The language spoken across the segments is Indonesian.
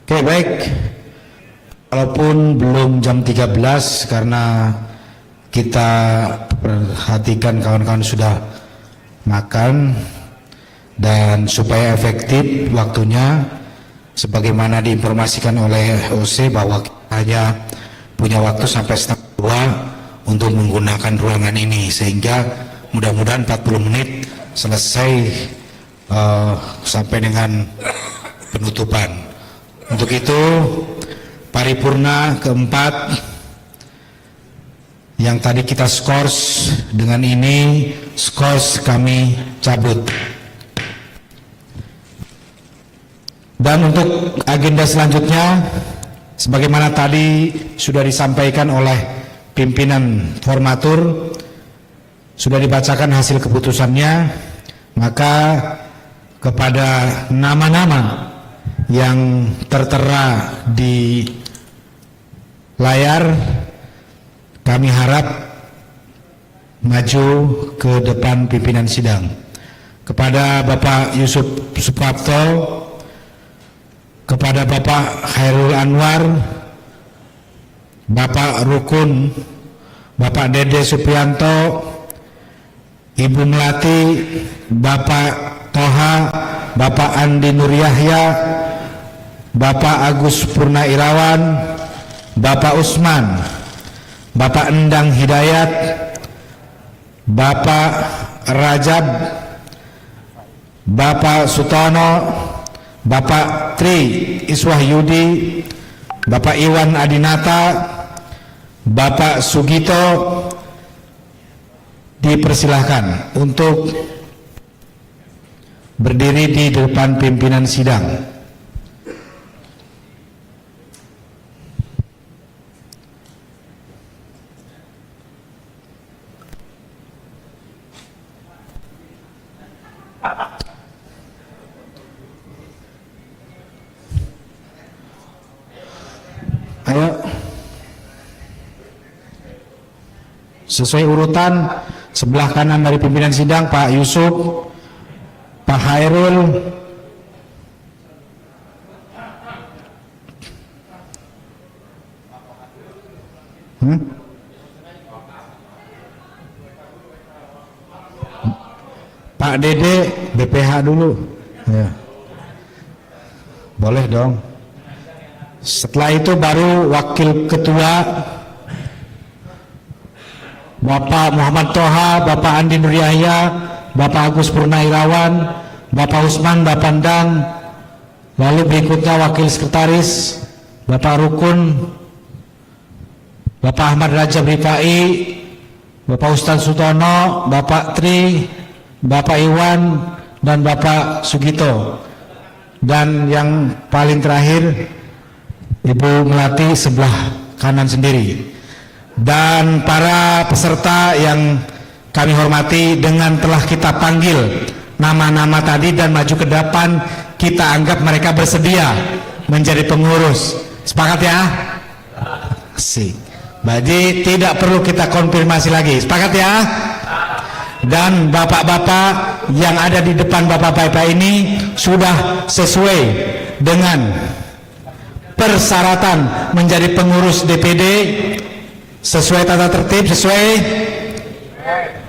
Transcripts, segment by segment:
Oke, baik. Walaupun belum jam 13 karena kita perhatikan kawan-kawan sudah makan, dan supaya efektif waktunya sebagaimana diinformasikan oleh OC bahwa kita hanya punya waktu sampai setengah 2 untuk menggunakan ruangan ini, sehingga mudah-mudahan 40 menit selesai sampai dengan penutupan. Untuk itu paripurna keempat yang tadi kita skors, dengan ini skors kami cabut. Dan untuk agenda selanjutnya, sebagaimana tadi sudah disampaikan oleh pimpinan formatur, sudah dibacakan hasil keputusannya, maka kepada nama-nama yang tertera di layar, kami harap maju ke depan pimpinan sidang. Kepada Bapak Yusuf Suprapto, kepada Bapak Khairul Anwar, Bapak Rukun, Bapak Dede Suprianto, Ibu Melati, Bapak Toha, Bapak Andi Nur Yahya, Bapak Agus Purna Irawan, Bapak Usman, Bapak Endang Hidayat, Bapak Rajab, Bapak Sutono, Bapak Tri Iswahyudi, Bapak Iwan Adinata, Bapak Sugito, dipersilahkan untuk berdiri di depan pimpinan sidang. Ayo, sesuai urutan, sebelah kanan dari pimpinan sidang Pak Yusuf, Pak Khairul, Pak Dede, BPH dulu ya. Boleh dong. Setelah itu baru wakil ketua Bapak Muhammad Toha, Bapak Andi Nur Yahya, Bapak Agus Purna Irawan, Bapak Usman, Bapak Endang. Lalu berikutnya wakil sekretaris Bapak Rukun, Bapak Ahmad Rajab Rifai, Bapak Ustaz Sutono, Bapak Tri, Bapak Iwan, dan Bapak Sugito. Dan yang paling terakhir Ibu Melati sebelah kanan sendiri. Dan para peserta yang kami hormati, dengan telah kita panggil nama-nama tadi dan maju ke depan, kita anggap mereka bersedia menjadi pengurus. Sepakat ya? Asik. Jadi tidak perlu kita konfirmasi lagi. Sepakat ya? Dan bapak-bapak yang ada di depan bapak-bapak ini sudah sesuai dengan persyaratan menjadi pengurus DPD sesuai tata tertib, sesuai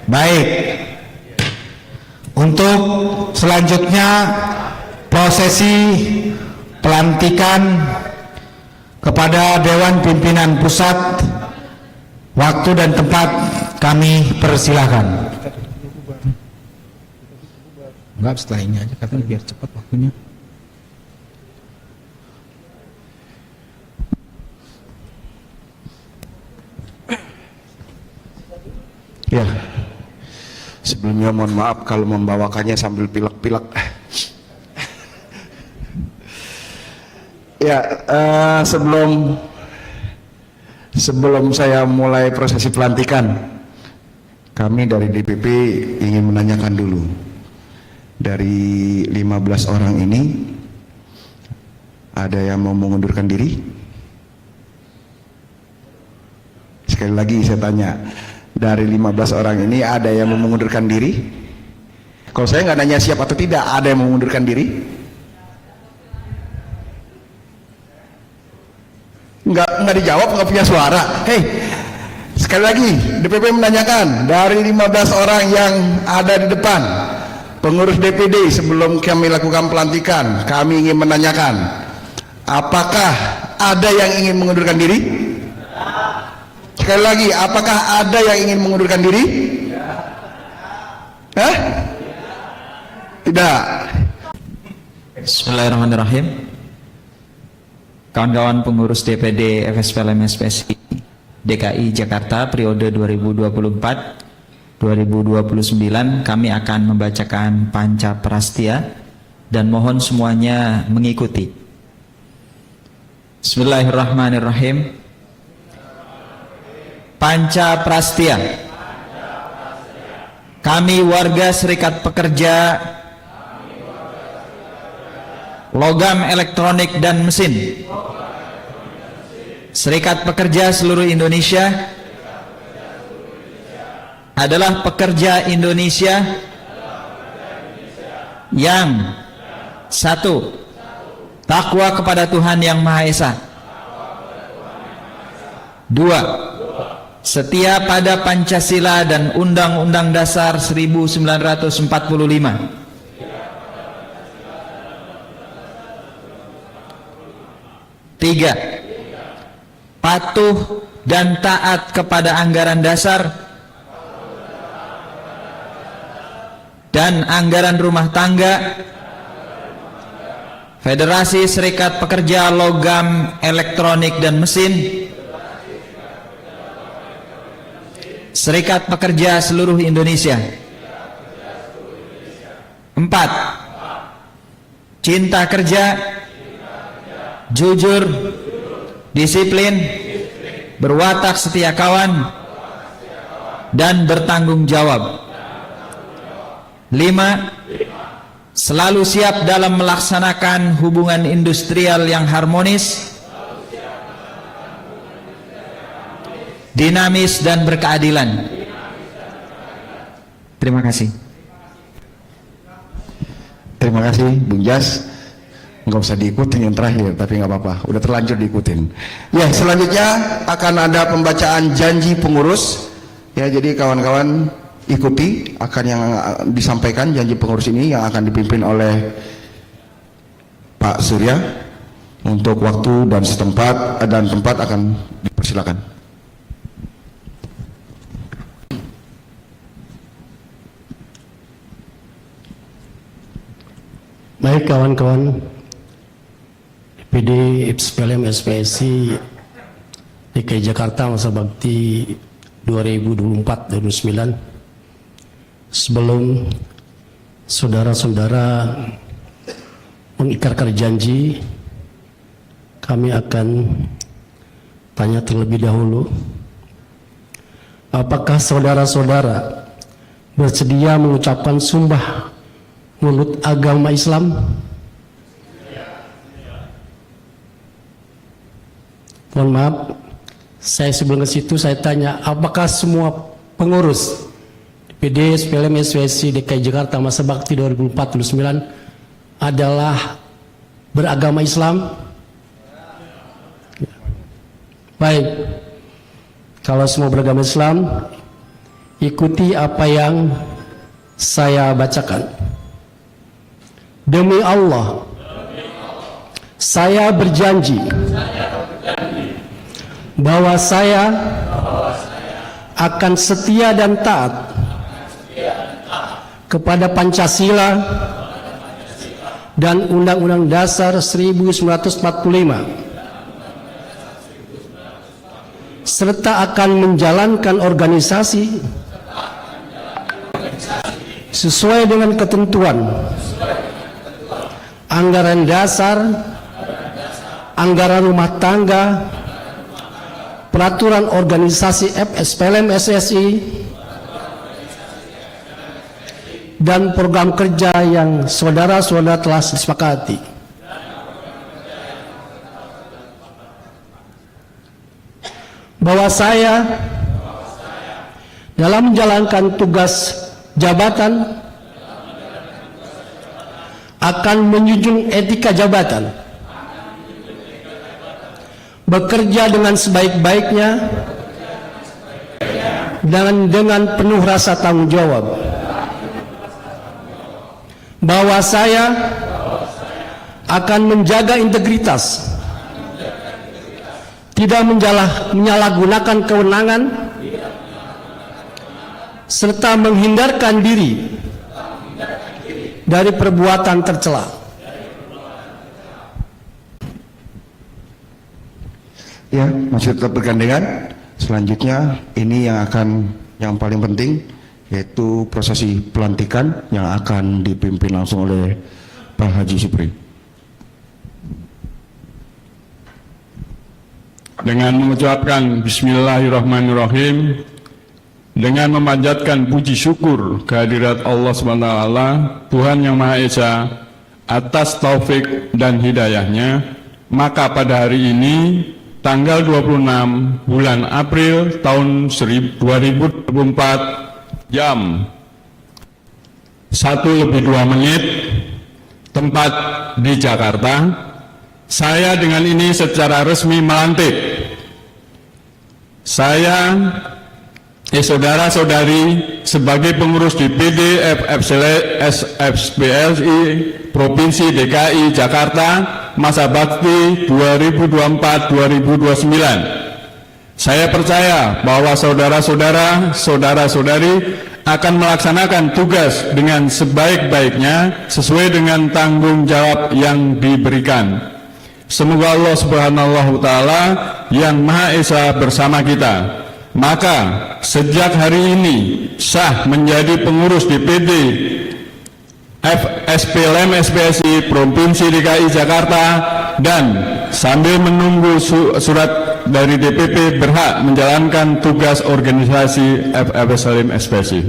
baik. Untuk selanjutnya prosesi pelantikan kepada Dewan Pimpinan Pusat, waktu dan tempat kami persilahkan. Enggak, setelah ini aja katanya biar cepat waktunya. Ya, sebelumnya mohon maaf kalau membawakannya sambil pilek-pilek. Ya, sebelum saya mulai prosesi pelantikan, kami dari DPP ingin menanyakan dulu, dari 15 orang ini ada yang mau mengundurkan diri? Sekali lagi saya tanya, dari 15 orang ini ada yang mau mengundurkan diri? Kalau saya nggak nanya siap atau tidak, ada yang mau mengundurkan diri? nggak dijawab, nggak punya suara. Hei, sekali lagi DPP menanyakan, dari 15 orang yang ada di depan pengurus DPD, sebelum kami lakukan pelantikan, kami ingin menanyakan, apakah ada yang ingin mengundurkan diri? Sekali lagi, apakah ada yang ingin mengundurkan diri? Hah? Tidak. Bismillahirrahmanirrahim. Kawan-kawan pengurus DPD FSPLM SPSI DKI Jakarta periode 2024-2029, kami akan membacakan Panca Prastia dan mohon semuanya mengikuti. Bismillahirrahmanirrahim. Panca Prastia. Kami warga Serikat Pekerja Logam Elektronik dan Mesin Serikat Pekerja seluruh Indonesia adalah pekerja Indonesia yang satu, takwa kepada Tuhan Yang Maha Esa. Dua, setia pada Pancasila dan Undang-Undang Dasar 1945. Tiga, patuh dan taat kepada anggaran dasar dan anggaran rumah tangga Federasi Serikat Pekerja Logam Elektronik dan Mesin Serikat Pekerja seluruh Indonesia. Empat, cinta kerja, jujur, disiplin, berwatak setia kawan, dan bertanggung jawab. 5. Selalu siap dalam melaksanakan hubungan industrial yang harmonis, dinamis, dan berkeadilan. Terima kasih. Terima kasih Bung Jas. Nggak usah diikutin yang terakhir, tapi nggak apa-apa, udah terlanjur diikutin. Ya, selanjutnya akan ada pembacaan janji pengurus. Ya, jadi kawan-kawan ikuti akan yang disampaikan janji pengurus ini yang akan dipimpin oleh Pak Surya. Untuk waktu dan setempat dan tempat akan dipersilakan. Baik kawan-kawan DPD FSPLM SPSI DKI Jakarta masa bakti 2024-2029, sebelum saudara-saudara mengikrarkan janji, kami akan tanya terlebih dahulu, apakah saudara-saudara bersedia mengucapkan sumpah menurut agama Islam? Mohon maaf, saya sebelum ke situ saya tanya, apakah semua pengurus DPD FSPLM SPSI DKI Jakarta masa bakti 2004-2029 adalah beragama Islam? Baik, kalau semua beragama Islam, ikuti apa yang saya bacakan. Demi Allah, saya berjanji bahwa saya akan setia dan taat kepada Pancasila dan Undang-Undang Dasar 1945, serta akan menjalankan organisasi sesuai dengan ketentuan anggaran dasar, anggaran rumah tangga, peraturan organisasi FSPLM SSI, dan program kerja yang saudara-saudara telah disepakati. Bahwa saya dalam menjalankan tugas jabatan akan menjunjung etika jabatan, bekerja dengan sebaik-baiknya dan dengan penuh rasa tanggung jawab, bahwa saya akan menjaga integritas, tidak menyalahgunakan kewenangan, serta menghindarkan diri dari perbuatan tercela. Ya, masih tetap bergandengan. Selanjutnya ini yang paling penting, yaitu prosesi pelantikan yang akan dipimpin langsung oleh Pak Haji Supri. Dengan mengucapkan Bismillahirrahmanirrahim, dengan memanjatkan puji syukur kehadirat Allah SWT, Tuhan Yang Maha Esa, atas taufik dan hidayahnya, maka pada hari ini, tanggal 26 bulan April tahun 2024, jam 1:02, tempat di Jakarta, saya dengan ini secara resmi melantik. Saya, saudara-saudari, sebagai pengurus DPD FFSPLI Provinsi DKI Jakarta masa bakti 2024-2029. Saya percaya bahwa saudara-saudara, saudara-saudari akan melaksanakan tugas dengan sebaik-baiknya sesuai dengan tanggung jawab yang diberikan. Semoga Allah Subhanahu wa Ta'ala yang Maha Esa bersama kita. Maka sejak hari ini sah menjadi pengurus DPD FSPLM SPSI Provinsi DKI Jakarta, dan sambil menunggu surat dari DPP berhak menjalankan tugas organisasi FSPLM SPSI.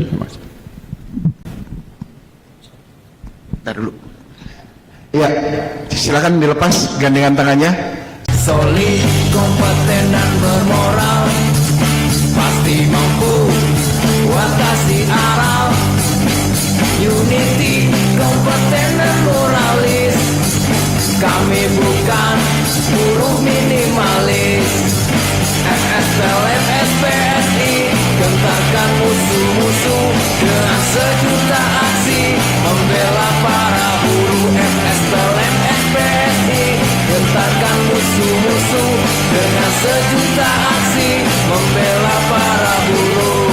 Bentar dulu. Ya, silakan dilepas gandengan tangannya. Solid, kompeten dan bermoral, pasti mampu atasi aral. Unity, kompeten dan moralis, kami bukan buruh minimalis. FSPLM SPSI gentarkan musuh-musuh dengan sejuta aksi, membela para buruh. FSPLM SPSI gentarkan musuh-musuh dengan sejuta aksi, membela para buruh.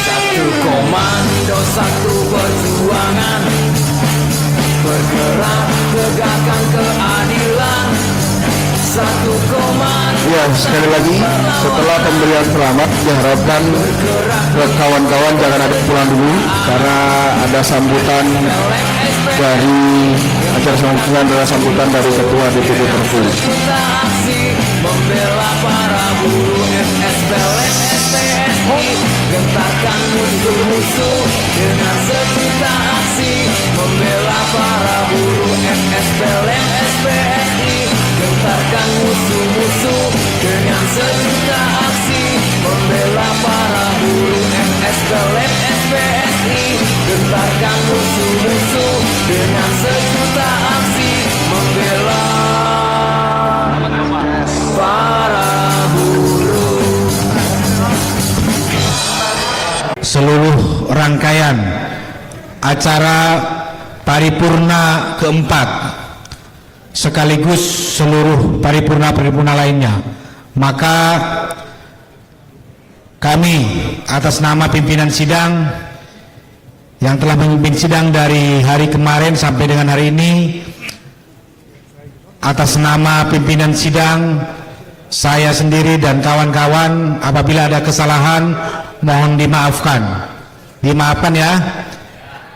Satu komando, satu perjuangan, bergerak tegakkan keadilan. Satu komando. Ya, sekali lagi setelah pemberian selamat diharapkan kawan-kawan jangan ada pulang dulu karena ada sambutan dari acara sambutan dari Ketua DPD Provinsi. Membela para buruh FSPLM SPSI, gentarkan musuh-musuh dengan sejuta aksi, membela para buruh FSPLM SPSI, gentarkan musuh-musuh dengan sejuta aksi, membela para buruh FSPLM SPSI, gentarkan musuh-musuh dengan sejuta aksi, membela para buruh. Seluruh rangkaian acara paripurna keempat sekaligus seluruh paripurna-paripurna lainnya, maka kami atas nama pimpinan sidang yang telah memimpin sidang dari hari kemarin sampai dengan hari ini, atas nama pimpinan sidang, saya sendiri dan kawan-kawan, apabila ada kesalahan mohon dimaafkan ya.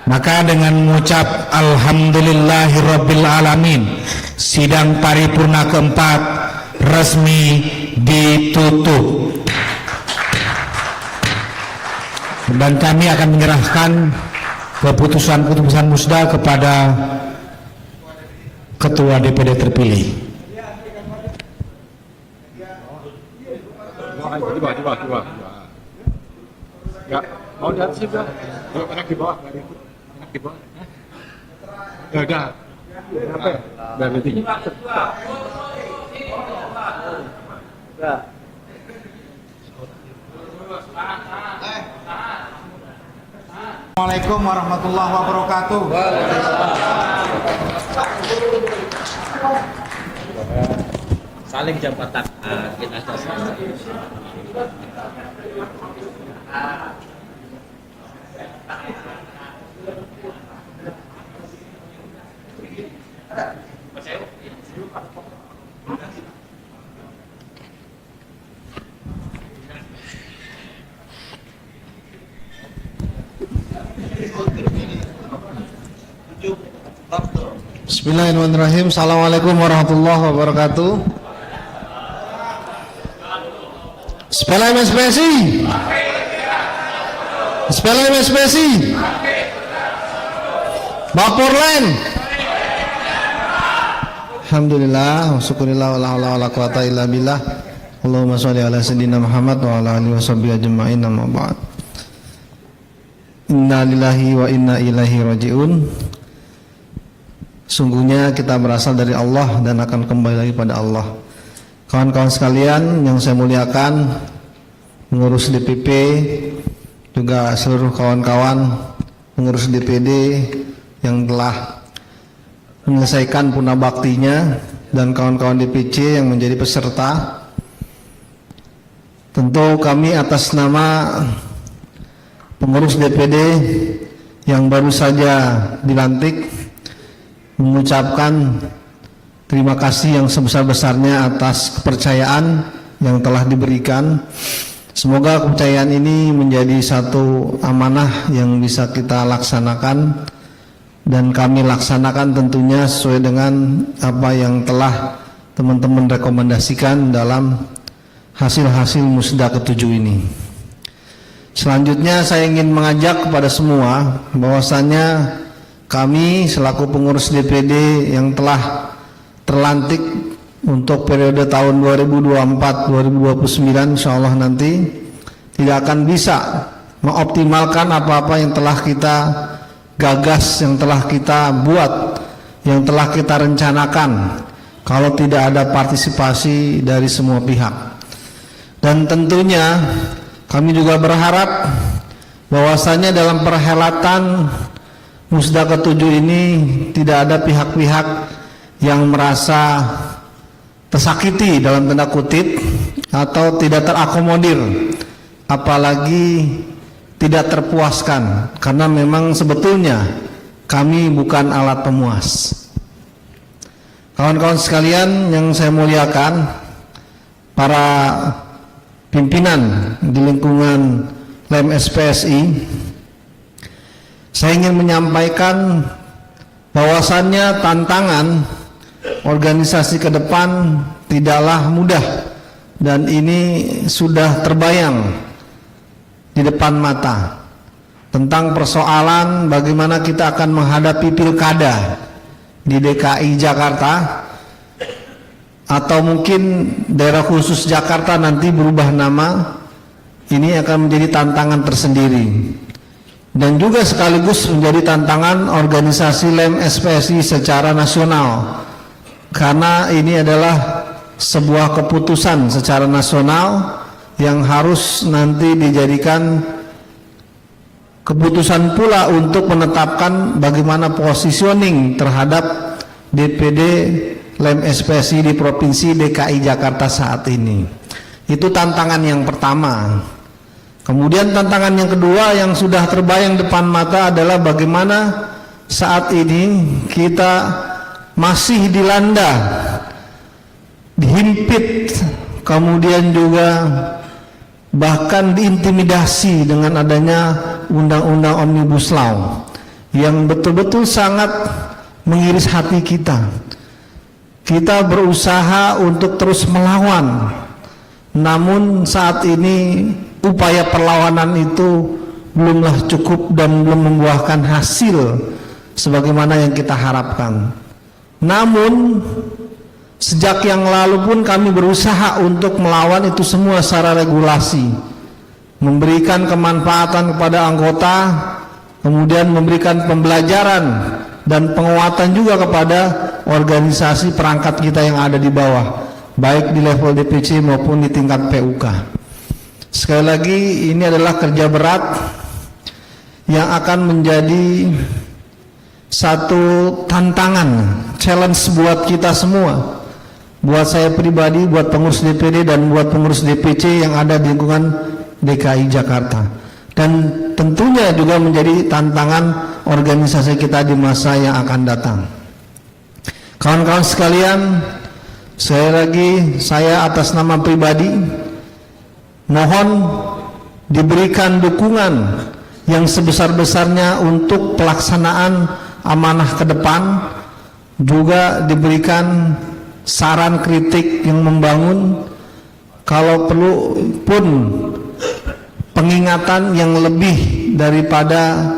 Maka dengan mengucap Alhamdulillahirrabbilalamin, sidang paripurna keempat resmi ditutup, dan kami akan menyerahkan keputusan musda kepada Ketua DPD terpilih. di bawah. Enggak, mau di atas juga. Enak di bawah, enak di bawah. Ya udah. Kenapa? Biar lebih tinggi. Assalamualaikum warahmatullahi wabarakatuh. Saling jabatan kita Bismillahirrahmanirrahim. Assalamualaikum warahmatullahi wabarakatuh. Sepela MSPSI. Sepela MSPSI. Baporlen. Alhamdulillah, syukurillah wala haula wala quwata illa billah. Allahumma shalli ala sayyidina Muhammad wa ala alihi washabbihi ajma'in, amma ba'd. Inna lillahi wa inna ilaihi raji'un. Sungguhnya kita berasal dari Allah dan akan kembali lagi pada Allah. Kawan-kawan sekalian yang saya muliakan, pengurus DPP, juga seluruh kawan-kawan pengurus DPD yang telah menyelesaikan punah baktinya, dan kawan-kawan DPC yang menjadi peserta. Tentu kami atas nama pengurus DPD yang baru saja dilantik mengucapkan terima kasih yang sebesar-besarnya atas kepercayaan yang telah diberikan. Semoga kepercayaan ini menjadi satu amanah yang bisa kita laksanakan, dan kami laksanakan tentunya sesuai dengan apa yang telah teman-teman rekomendasikan dalam hasil-hasil musda ke-7 ini. Selanjutnya saya ingin mengajak kepada semua bahwasanya kami selaku pengurus DPD yang telah terlantik untuk periode tahun 2024-2029 insyaallah nanti tidak akan bisa mengoptimalkan apa-apa yang telah kita gagas, yang telah kita buat, yang telah kita rencanakan kalau tidak ada partisipasi dari semua pihak. Dan tentunya kami juga berharap bahwasanya dalam perhelatan musda ke-7 ini tidak ada pihak-pihak yang merasa tersakiti dalam tanda kutip atau tidak terakomodir, apalagi tidak terpuaskan, karena memang sebetulnya kami bukan alat pemuas. Kawan-kawan sekalian yang saya muliakan, para pimpinan di lingkungan LEM SPSI, saya ingin menyampaikan bahwasannya tantangan organisasi ke depan tidaklah mudah, dan ini sudah terbayang di depan mata tentang persoalan bagaimana kita akan menghadapi pilkada di DKI Jakarta, atau mungkin daerah khusus Jakarta nanti berubah nama. Ini akan menjadi tantangan tersendiri, dan juga sekaligus menjadi tantangan organisasi LEM SPSI secara nasional, karena ini adalah sebuah keputusan secara nasional yang harus nanti dijadikan keputusan pula untuk menetapkan bagaimana positioning terhadap DPD LEM SPSI di Provinsi DKI Jakarta saat ini. Itu tantangan yang pertama. Kemudian tantangan yang kedua yang sudah terbayang depan mata adalah bagaimana saat ini kita masih dilanda, dihimpit, kemudian juga bahkan diintimidasi dengan adanya undang-undang Omnibus Law yang betul-betul sangat mengiris hati kita. Kita berusaha untuk terus melawan, namun saat ini upaya perlawanan itu belumlah cukup dan belum membuahkan hasil sebagaimana yang kita harapkan. Namun Sejak yang lalu pun kami berusaha untuk melawan itu semua secara regulasi, memberikan kemanfaatan kepada anggota, kemudian memberikan pembelajaran dan penguatan juga kepada organisasi perangkat kita yang ada di bawah, baik di level DPC maupun di tingkat PUK. Sekali lagi, ini adalah kerja berat yang akan menjadi satu tantangan, challenge buat kita semua, buat saya pribadi, buat pengurus DPD dan buat pengurus DPC yang ada di lingkungan DKI Jakarta, dan tentunya juga menjadi tantangan organisasi kita di masa yang akan datang. Kawan-kawan sekalian, sekali lagi saya atas nama pribadi mohon diberikan dukungan yang sebesar-besarnya untuk pelaksanaan amanah ke depan, juga diberikan saran kritik yang membangun, kalau perlu pun pengingatan yang lebih daripada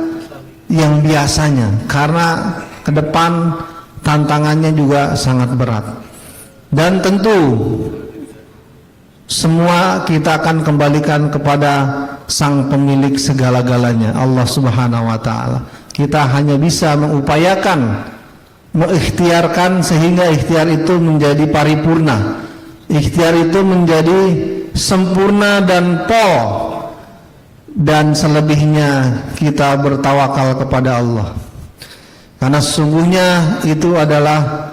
yang biasanya, karena ke depan tantangannya juga sangat berat. Dan tentu semua kita akan kembalikan kepada Sang Pemilik segala-galanya, Allah Subhanahu wa Ta'ala. Kita hanya bisa mengupayakan, mengikhtiarkan sehingga ikhtiar itu menjadi paripurna, ikhtiar itu menjadi sempurna dan pol, dan selebihnya kita bertawakal kepada Allah, karena sesungguhnya itu adalah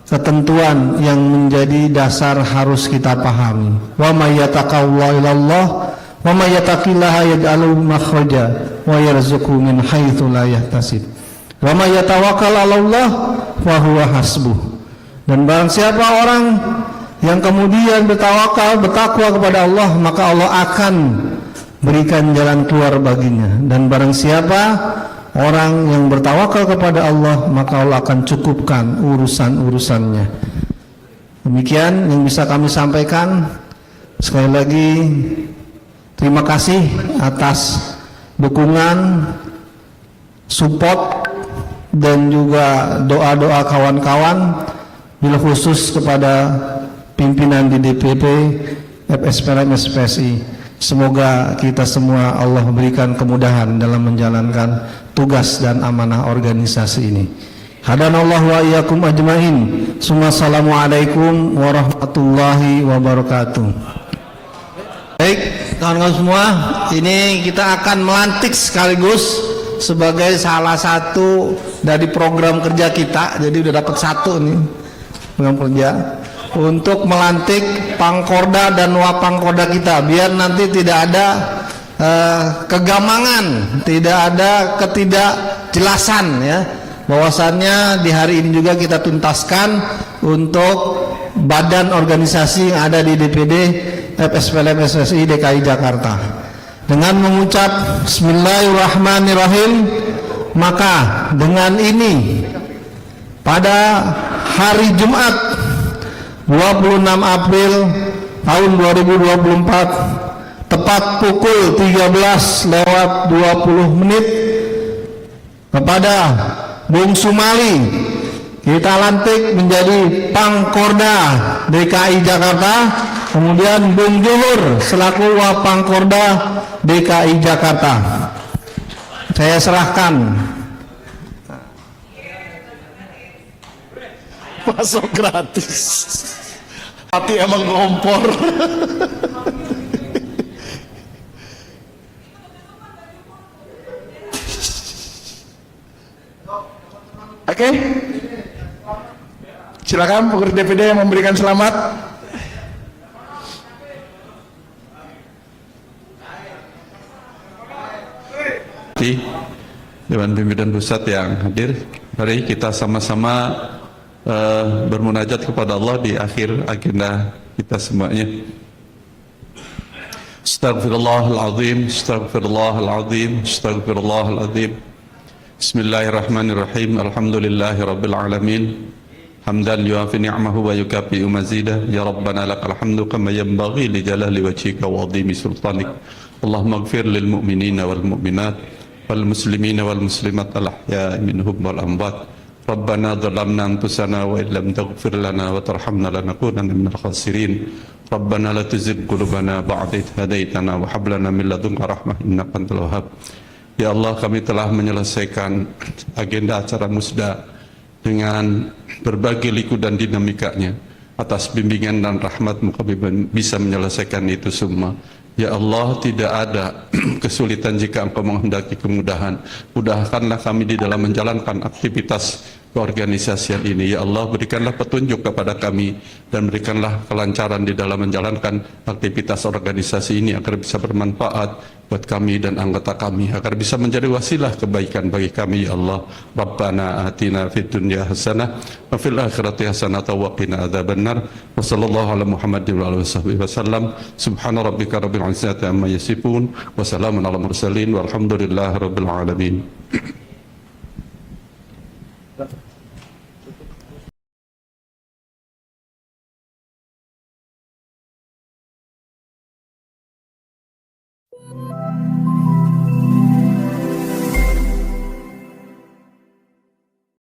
ketentuan yang menjadi dasar harus kita pahami. Wa may yattaqillah ilallah wa may yattaqillaha yaj'alhu makhraja wa yarzuqhu min haitsu la yahtasib wa may yatawakkal 'alallah fa huwa hasbuh. Dan barang siapa orang yang kemudian bertawakal, bertakwa kepada Allah, maka Allah akan berikan jalan keluar baginya. Dan barang siapa orang yang bertawakal kepada Allah, maka Allah akan cukupkan urusan-urusannya. Demikian yang bisa kami sampaikan. Sekali lagi terima kasih atas dukungan, support, dan juga doa-doa kawan-kawan, bil khusus kepada pimpinan di DPP FSPLM SPSI. Semoga kita semua Allah berikan kemudahan dalam menjalankan tugas dan amanah organisasi ini. Hadanallahu wa iyyakum ajmain. Assalamualaikum warahmatullahi wabarakatuh. Baik, kawan-kawan semua, ini kita akan melantik sekaligus sebagai salah satu dari program kerja kita. Jadi udah dapat satu nih program kerja untuk melantik pangkorda dan wapangkorda kita, biar nanti tidak ada kegamangan, tidak ada ketidakjelasan ya. Bahwasannya di hari ini juga kita tuntaskan untuk badan organisasi yang ada di DPD FSPLM SSI DKI Jakarta. Dengan mengucap Bismillahirrahmanirrahim, maka dengan ini pada hari Jumat 26 April tahun 2024 tepat pukul 13:20 kepada Bung Sumali kita lantik menjadi Pangkorda DKI Jakarta, kemudian Bung Juhur selaku Wapangkorda DKI Jakarta. Saya serahkan. Masuk gratis. Hati emang kompor. Oke. Silakan pengurus DPD yang memberikan selamat. Dewan Pimpinan Pusat yang hadir, mari kita sama-sama bermunajat kepada Allah di akhir agenda kita semuanya. Astaghfirullahaladzim, astaghfirullahaladzim, astaghfirullahaladzim. Bismillahirrahmanirrahim. Alhamdulillahirabbil alamin. Hamdan yuafi ni'amahu wa yukafi'u mazidah. Ya Rabbana lakal hamdu kama yanbaghi li jalali wajhika wa 'azimi sultanik. Allahumma ighfir lil mu'minina wal mu'minat wal muslimina wal muslimat al ahya'i minhum wal amwat. ربنا ظلمنا أنفسنا وإن لم تغفر لنا وترحمنا لنكونن من الخاسرين ربنا لا تزغ قلوبنا بعد إذ هديتنا وهب لنا من لدنك رحمة إنك أنت الوهاب. Ya Allah, kami telah menyelesaikan agenda acara musda dengan berbagai liku dan dinamikanya. Atas bimbingan dan rahmat-Mu kami bisa menyelesaikan itu semua. Ya Allah, tidak ada kesulitan jika Engkau menghendaki kemudahan. Mudahkanlah kami di dalam menjalankan aktivitas keorganisasian ini. Ya Allah, berikanlah petunjuk kepada kami dan berikanlah kelancaran di dalam menjalankan aktivitas organisasi ini agar bisa bermanfaat buat kami dan anggota kami, agar bisa menjadi wasilah kebaikan bagi kami. Ya Allah, Rabbana atina fid dunya hasanah wa fil akhirati hasanah wa qina adzabannar. Wa sallallahu ala Muhammadin wa alihi wasallam. Subhana rabbika rabbil izzati amma yasifun wa salamun ala mursalin walhamdulillahi rabbil alamin.